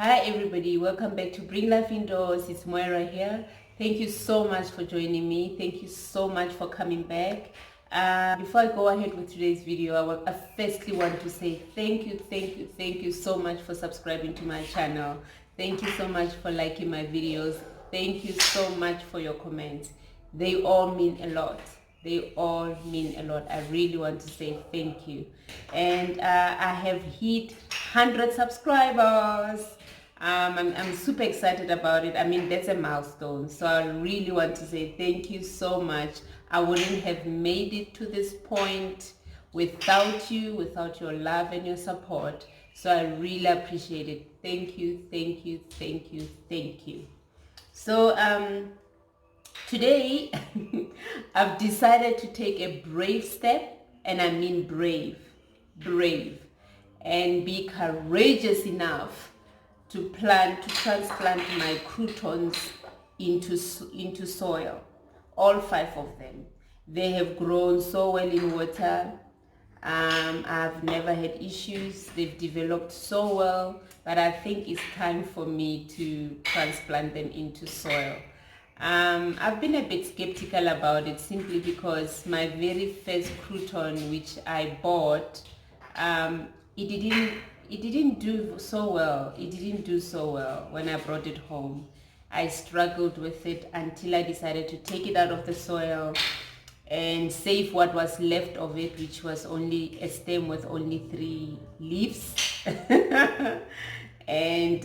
Hi everybody, welcome back to Bring Life Indoors. It's Moira here. Thank you so much for joining me. Thank you so much for coming back. Before I go ahead with today's video, I firstly want to say thank you so much for subscribing to my channel. Thank you so much for liking my videos. Thank you so much for your comments. They all mean a lot. They all mean a lot. I really want to say thank you. And I have hit 100 subscribers. I'm super excited about it. I mean, that's a milestone. So I really want to say thank you so much. I wouldn't have made it to this point without you, without your love and your support. So I really appreciate it. Thank you, thank you, thank you, thank you. So today I've decided to take a brave step, and I mean brave, and be courageous enough to transplant my croutons into soil. All 5 of them. They have grown so well in water. I've never had issues. They've developed so well, but I think it's time for me to transplant them into soil. I've been a bit skeptical about it simply because my very first crouton, which I bought, it didn't do so well. It didn't do so well when I brought it home. I struggled with it until I decided to take it out of the soil and save what was left of it, which was only a stem with only 3 leaves. And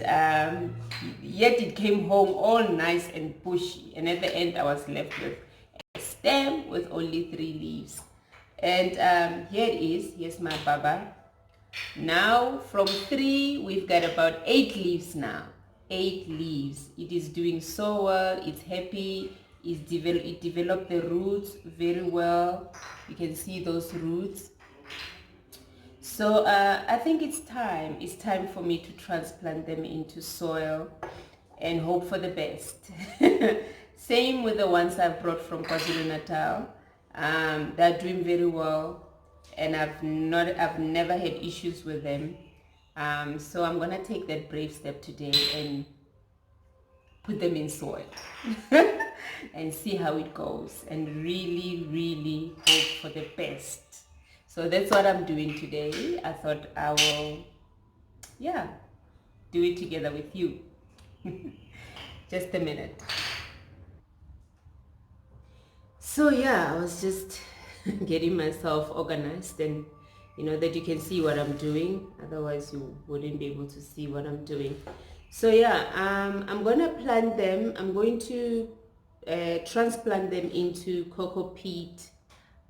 yet it came home all nice and bushy, and at the end I was left with a stem with only 3 leaves. And here it is. Here's my baba. Now from 3 we've got about 8 leaves now. 8 leaves. It is doing so well. It's happy. It developed the roots very well. You can see those roots. So I think it's time for me to transplant them into soil and hope for the best. Same with the ones I've brought from KwaZulu-Natal. They're doing very well, and I've never had issues with them. So I'm gonna take that brave step today and put them in soil and see how it goes, and really hope for the best. So that's what I'm doing today. I thought I will, do it together with you. Just a minute. So I was just getting myself organized, and that you can see what I'm doing. Otherwise you wouldn't be able to see what I'm doing. So I'm gonna plant them. I'm going to transplant them into cocoa peat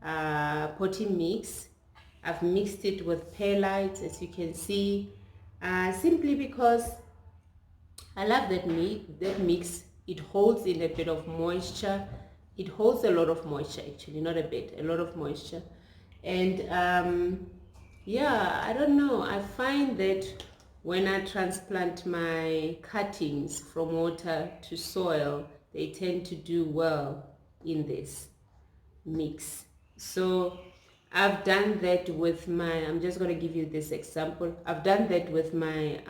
potting mix. I've mixed it with perlite, as you can see, simply because I love that mix. It holds in a bit of moisture. It holds a lot of moisture, actually, not a bit, a lot of moisture. And I don't know. I find that when I transplant my cuttings from water to soil, they tend to do well in this mix. So I've done that with my, I'm just going to give you this example. I've done that with my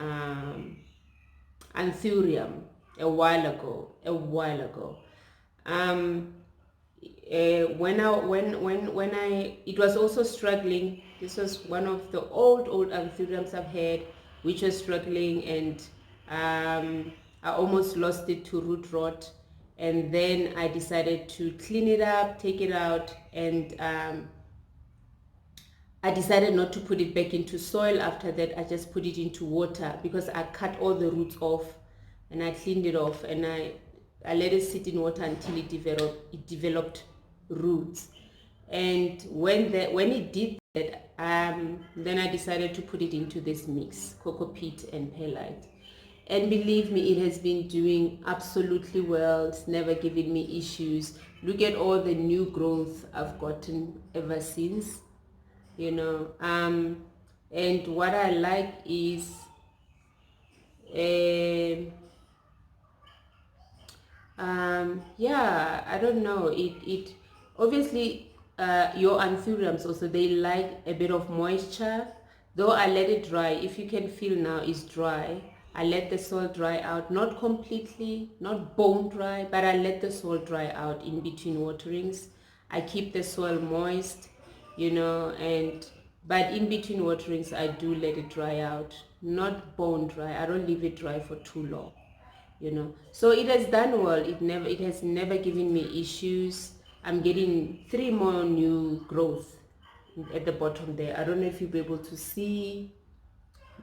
anthurium a while ago. When it was also struggling. This was one of the old anthuriums I've had, which was struggling, and I almost lost it to root rot. And then I decided to clean it up, take it out, and I decided not to put it back into soil after that. I just put it into water because I cut all the roots off, and I cleaned it off, and I let it sit in water until it developed roots. And when it did that, then I decided to put it into this mix, cocoa peat and perlite. And believe me, it has been doing absolutely well. It's never given me issues. Look at all the new growth I've gotten ever since. And what I like is I don't know, it obviously your anthuriums also, they like a bit of moisture, though I let it dry. If you can feel now, it's dry. I let the soil dry out, not completely, not bone dry, but I let the soil dry out in between waterings. I keep the soil moist, but in between waterings I do let it dry out, not bone dry. I don't leave it dry for too long, So it has done well. It has never given me issues. I'm getting 3 more new growth at the bottom there. I don't know if you'll be able to see,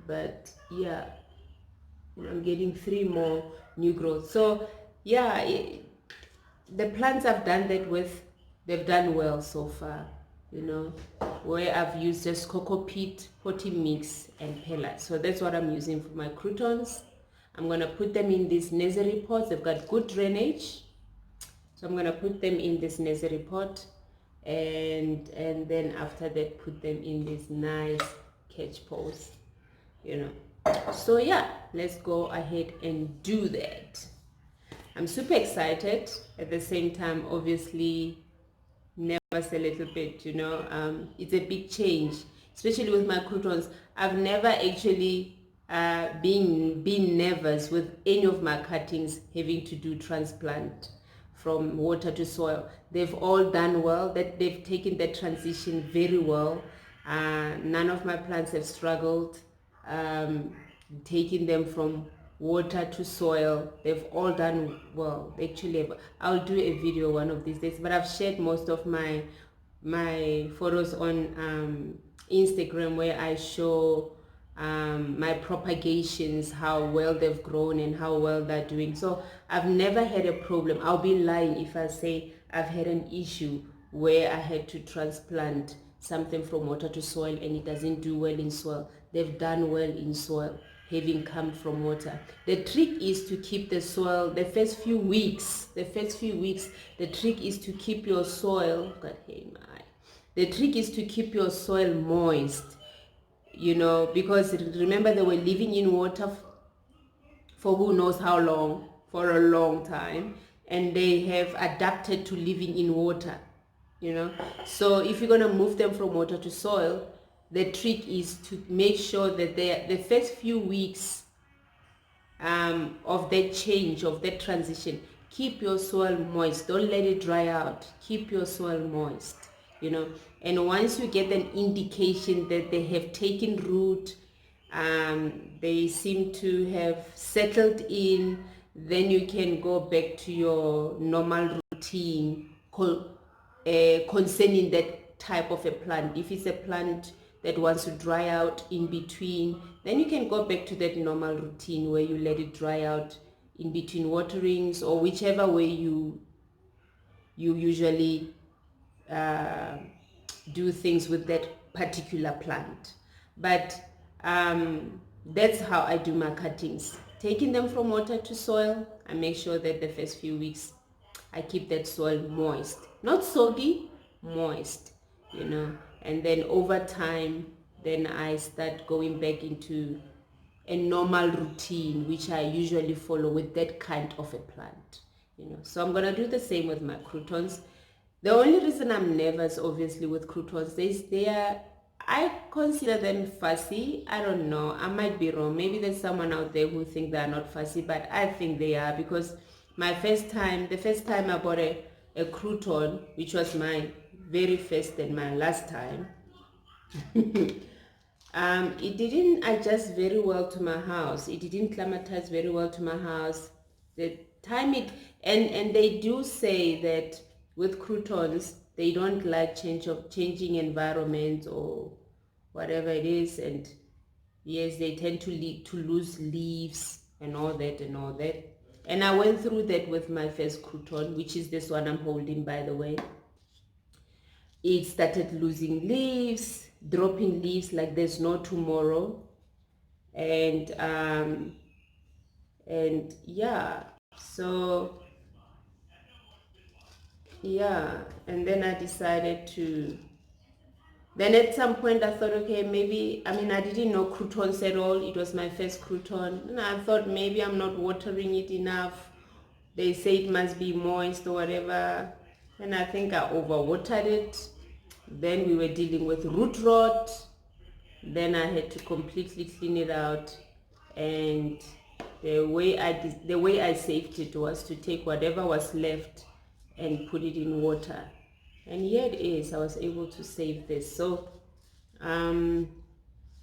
but yeah, I'm getting 3 more new growth. So yeah, the plants I've done that with, they've done well so far, where I've used just cocoa peat, potting mix, and perlite. So that's what I'm using for my croutons. I'm going to put them in these nursery pots. They've got good drainage. So I'm going to put them in this nursery pot, and then after that put them in these nice catch pots, So yeah, let's go ahead and do that. I'm super excited. At the same time, obviously, nervous a little bit, it's a big change, especially with my croutons. I've never actually been nervous with any of my cuttings having to do transplant from water to soil. They've all done well. That they've taken that transition very well. None of my plants have struggled taking them from water to soil. They've all done well. Actually, I'll do a video one of these days, but I've shared most of my photos on Instagram, where I show my propagations, how well they've grown and how well they're doing. So I've never had a problem. I'll be lying if I say I've had an issue where I had to transplant something from water to soil and it doesn't do well in soil. They've done well in soil, having come from water. The trick is to keep the soil, the first few weeks, the trick is to keep your soil, the trick is to keep your soil moist, because remember, they were living in water for who knows how long, for a long time, and they have adapted to living in water, So if you're going to move them from water to soil, the trick is to make sure that the first few weeks of that change, of that transition, keep your soil moist. Don't let it dry out. Keep your soil moist, And once you get an indication that they have taken root, they seem to have settled in, then you can go back to your normal routine concerning that type of a plant. If it's a plant that wants to dry out in between, then you can go back to that normal routine where you let it dry out in between waterings, or whichever way you usually do things with that particular plant. But that's how I do my cuttings. Taking them from water to soil, I make sure that the first few weeks I keep that soil moist, not soggy, moist, and then over time, then I start going back into a normal routine, which I usually follow with that kind of a plant, So I'm going to do the same with my croutons. The only reason I'm nervous, obviously, with croutons is I consider them fussy. I don't know. I might be wrong. Maybe there's someone out there who think they're not fussy, but I think they are, because the first time I bought a crouton, which was my very first and my last time, it didn't adjust very well to my house. It didn't climatize very well to my house. The time and they do say that with croutons, they don't like changing environment or whatever it is, and yes, they tend to lose leaves and all that. And I went through that with my first crouton, which is this one I'm holding, by the way. It started losing leaves, dropping leaves like there's no tomorrow, and yeah, so yeah, and then I decided to. Then at some point I thought, okay, maybe, I didn't know croutons at all. It was my first crouton. And I thought maybe I'm not watering it enough. They say it must be moist or whatever. And I think I overwatered it. Then we were dealing with root rot. Then I had to completely clean it out. And The way I saved it was to take whatever was left and put it in water. And here it is. I was able to save this. So I'm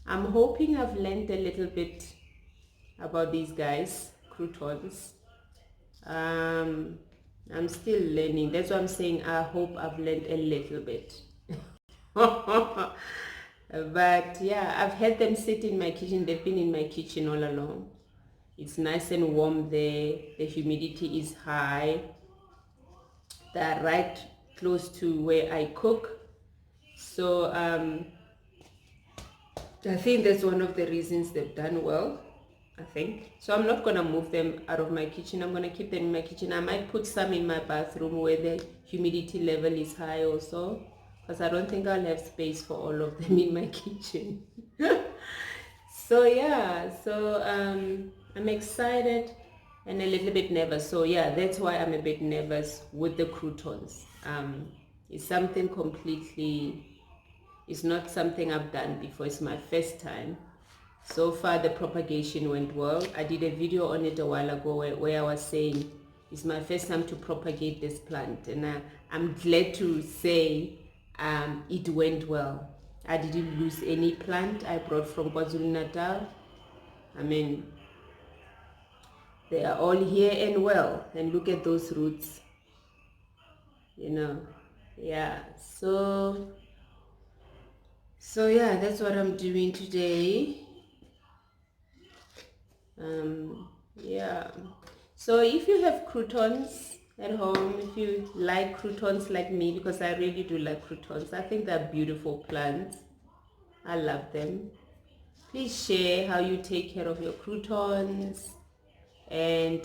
hoping I've learned a little bit about these guys, Crotons. I'm still learning. That's what I'm saying. I hope I've learned a little bit. But yeah, I've had them sit in my kitchen. They've been in my kitchen all along. It's nice and warm there. The humidity is high. They're right close to where I cook. So I think that's one of the reasons they've done well, I think. So I'm not going to move them out of my kitchen. I'm going to keep them in my kitchen. I might put some in my bathroom where the humidity level is high also, because I don't think I'll have space for all of them in my kitchen. So yeah, so I'm excited and a little bit nervous. So yeah, that's why I'm a bit nervous with the croutons. It's something completely, it's not something I've done before. It's my first time. So far the propagation went well. I did a video on it a while ago where I was saying it's my first time to propagate this plant, and I'm glad to say it went well. I didn't lose any plant I brought from KwaZulu-Natal. I mean, they are all here and well, and look at those roots, you know. Yeah, so yeah, that's what I'm doing today. Yeah, so if you have croutons at home, if you like croutons like me, because I really do like croutons, I think they're beautiful plants. I love them. Please share how you take care of your croutons, and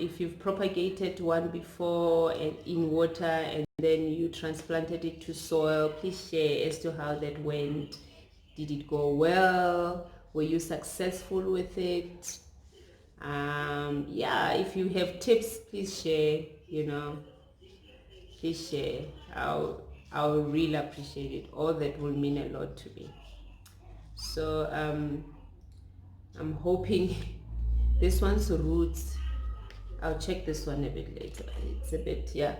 if you've propagated one before and in water and then you transplanted it to soil, please share as to how that went. Did it go well? Were you successful with it? Yeah, if you have tips, please share, please share. I'll really appreciate it. All that will mean a lot to me. So I'm hoping this one's roots, I'll check this one a bit later. It's a bit, yeah.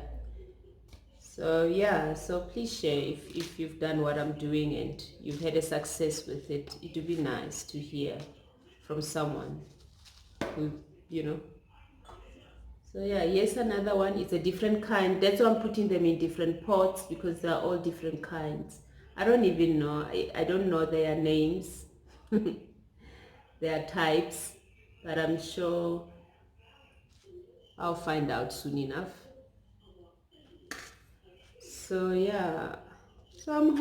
So yeah, so please share if you've done what I'm doing and you've had a success with it. It would be nice to hear from someone who, So yeah, here's another one. It's a different kind. That's why I'm putting them in different pots, because they're all different kinds. I don't even know. I don't know their names. Their types, but I'm sure I'll find out soon enough. So yeah, so I'm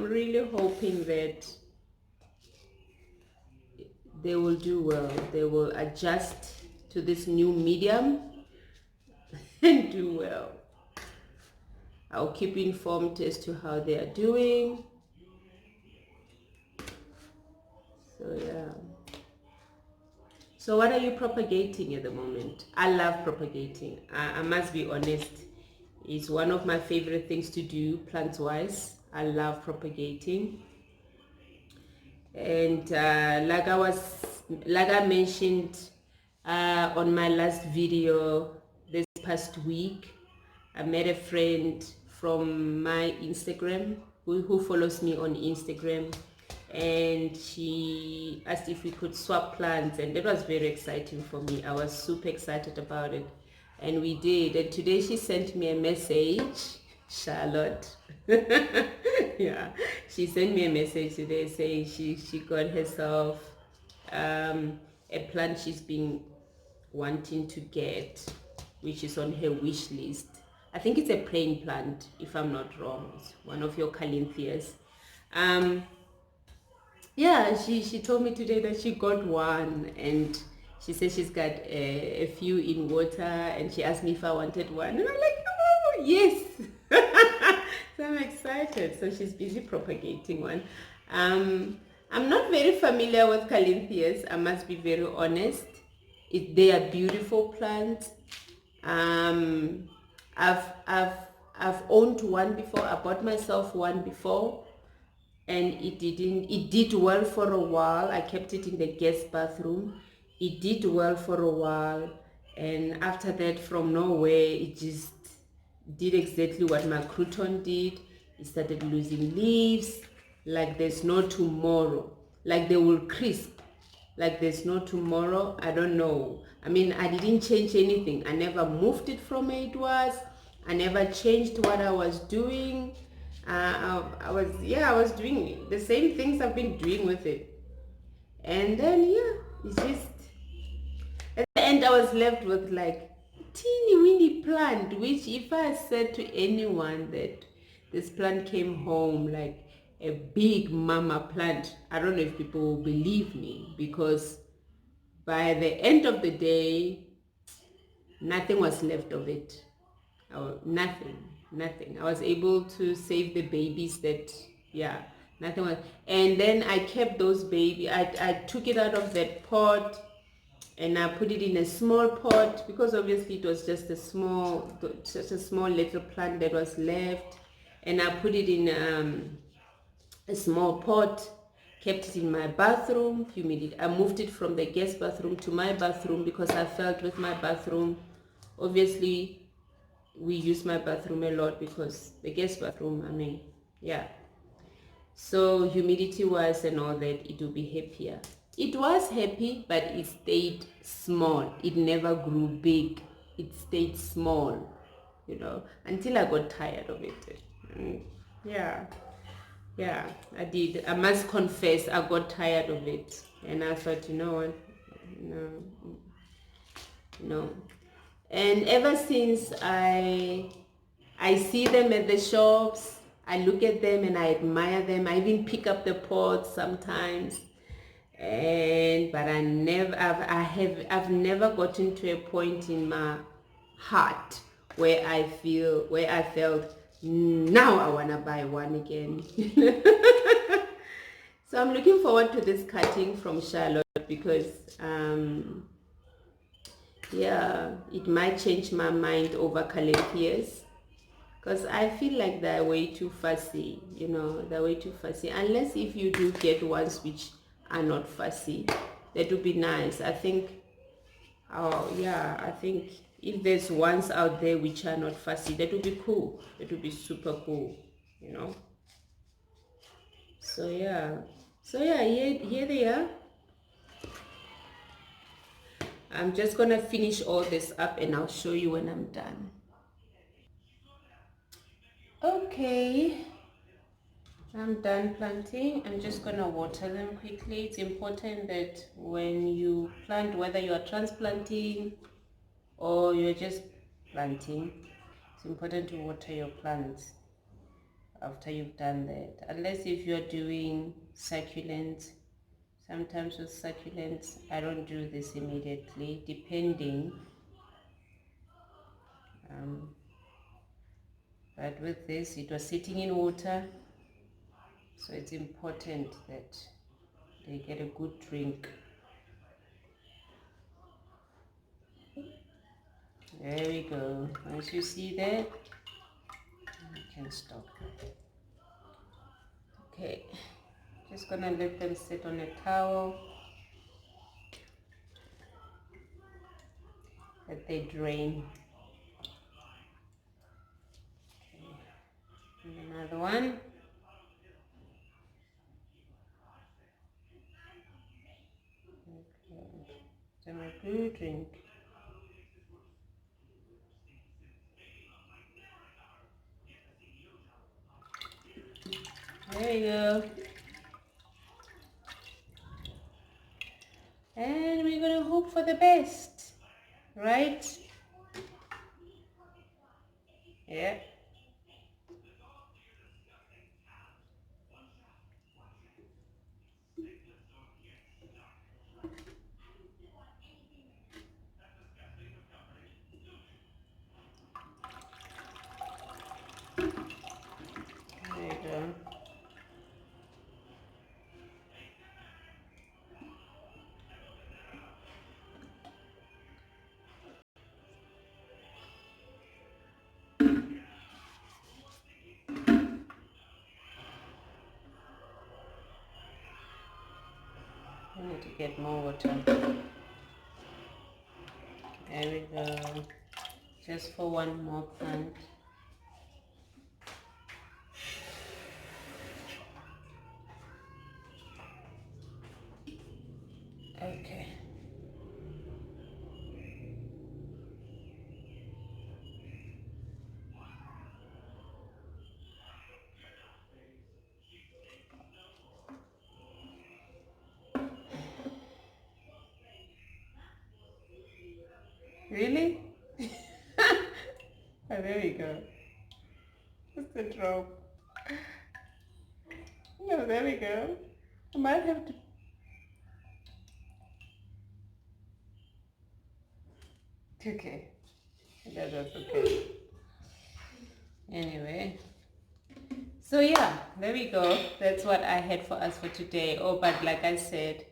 really hoping that they will do well. They will adjust to this new medium and do well. I'll keep you informed as to how they are doing. So yeah. So what are you propagating at the moment? I love propagating. I must be honest. It's one of my favorite things to do plant-wise. I love propagating. And like I mentioned on my last video this past week, I met a friend from my Instagram who follows me on Instagram, and she asked if we could swap plants, and that was very exciting for me. I was super excited about it, and we did. And today she sent me a message, Charlotte. Yeah, she sent me a message today saying she got herself a plant she's been wanting to get, which is on her wish list. I think it's a praying plant, if I'm not wrong. It's one of your calinthias. Yeah, she told me today that she got one, and she said she's got a few in water, and she asked me if I wanted one, and I'm like, oh yes. So I'm excited. So she's busy propagating one. I'm not very familiar with calinthias, I must be very honest. They are beautiful plants. I've owned one before. I bought myself one before, and it did well for a while. I kept it in the guest bathroom. it did well for a while, and after that, from nowhere, it just did exactly what my Croton did. It started losing leaves like there's no tomorrow, like they will crisp like there's no tomorrow. I don't know. I mean, I didn't change anything. I never moved it from where it was. I never changed what I was doing. I was doing the same things I've been doing with it. And then it's just at the end I was left with like teeny weeny plant, which if I said to anyone that this plant came home like a big mama plant, I don't know if people will believe me, because by the end of the day, nothing was left of it. Nothing. I was able to save the babies that, nothing was. And then I kept those baby. I took it out of that pot and I put it in a small pot, because obviously it was just a small little plant that was left. And I put it in a small pot, kept it in my bathroom, humidity. I moved it from the guest bathroom to my bathroom because I felt with my bathroom, obviously we use my bathroom a lot because the guest bathroom, so humidity wise and all that, it will be happier. It was happy, but it stayed small. It never grew big. It stayed small, until I got tired of it. Mm, yeah. Yeah, I did. I must confess, I got tired of it, and I thought, you know what, no, no. And ever since I see them at the shops, I look at them and I admire them. I even pick up the pots sometimes, but I've never gotten to a point in my heart where I felt now I wanna buy one again. So I'm looking forward to this cutting from Charlotte, because it might change my mind over calatheas, because I feel like they're way too fussy. They're way too fussy, unless if you do get ones which are not fussy, that would be nice. I think if there's ones out there which are not fussy, that would be cool. That would be super cool, you know so here they are. I'm just gonna finish all this up and I'll show you when I'm done. Okay, I'm done planting. I'm just gonna water them quickly. It's important that when you plant, whether you are transplanting or you're just planting, it's important to water your plants after you've done that. Unless if you're doing succulents. Sometimes with succulents, I don't do this immediately, depending. But with this, it was sitting in water, so it's important that they get a good drink. There we go. Once you see that, you can stop. Okay, just gonna let them sit on a towel that they drain. And another one. Okay, then a good drink. There you go. And we're gonna hope for the best, right? Yeah. There you go. I need to get more water. There we go. Just for one more plant. Okay. Really? Oh, there we go. Just a drop. No, there we go. I might have to. Okay. That's okay. Anyway. So yeah, there we go. That's what I had for us for today. Oh, but like I said,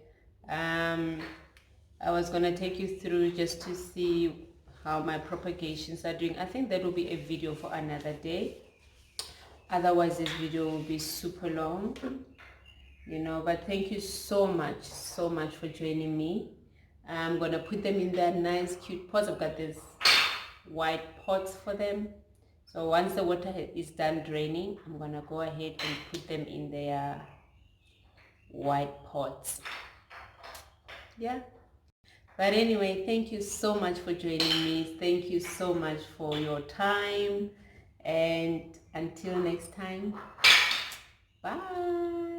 I was gonna take you through just to see how my propagations are doing. I think that will be a video for another day. Otherwise, this video will be super long, you know. But thank you so much for joining me. I'm gonna put them in their nice, cute pots. I've got these white pots for them. So once the water is done draining, I'm gonna go ahead and put them in their white pots. Yeah. But anyway, thank you so much for joining me. Thank you so much for your time. And until next time, bye.